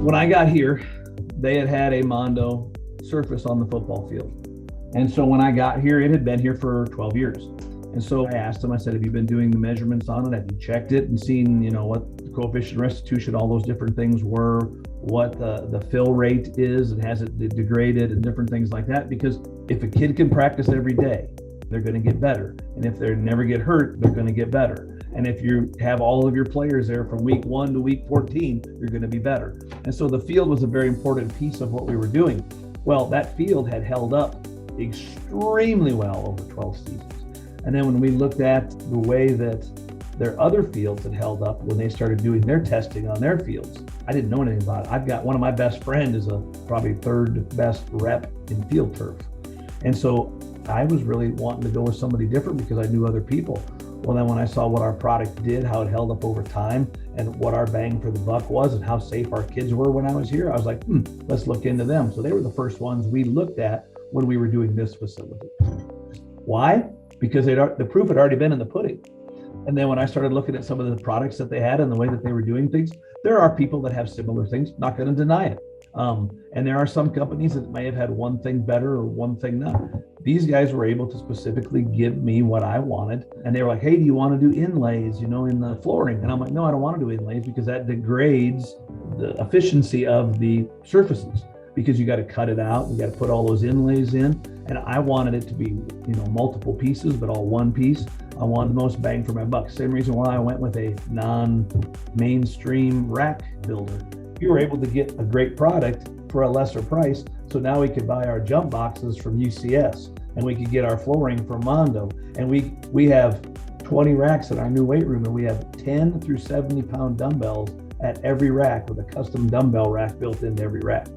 When I got here, they had a Mondo surface on the football field. And so when I got here, it had been here for 12 years. And so I asked them, I said, have you been doing the measurements on it? Have you checked it and seen, what the coefficient of restitution, all those different things were, what the fill rate is, and has it degraded and different things like that? Because if a kid can practice every day, they're going to get better. And if they never get hurt, they're going to get better. And if you have all of your players there from week 1 to week 14, you're going to be better. And so the field was a very important piece of what we were doing. Well, that field had held up extremely well over 12 seasons. And then when we looked at the way that their other fields had held up when they started doing their testing on their fields, I didn't know anything about it. I've got one of my best friends is a probably third best rep in field turf. And so I was really wanting to go with somebody different because I knew other people. Well, then when I saw what our product did, how it held up over time, and what our bang for the buck was, and how safe our kids were when I was here, I was like, let's look into them. So they were the first ones we looked at when we were doing this facility. Why? Because the proof had already been in the pudding. And then when I started looking at some of the products that they had and the way that they were doing things, there are people that have similar things, not going to deny it. And there are some companies that may have had one thing better or one thing not. These guys were able to specifically give me what I wanted. And they were like, hey, do you want to do inlays, in the flooring? And I'm like, no, I don't want to do inlays because that degrades the efficiency of the surfaces, because you got to cut it out. You got to put all those inlays in. And I wanted it to be, multiple pieces, but all one piece. I wanted the most bang for my buck. Same reason why I went with a non-mainstream rack builder. We were able to get a great product for a lesser price. So now we could buy our jump boxes from UCS, and we could get our flooring from Mondo. And we have 20 racks in our new weight room, and we have 10 through 70 pound dumbbells at every rack with a custom dumbbell rack built into every rack.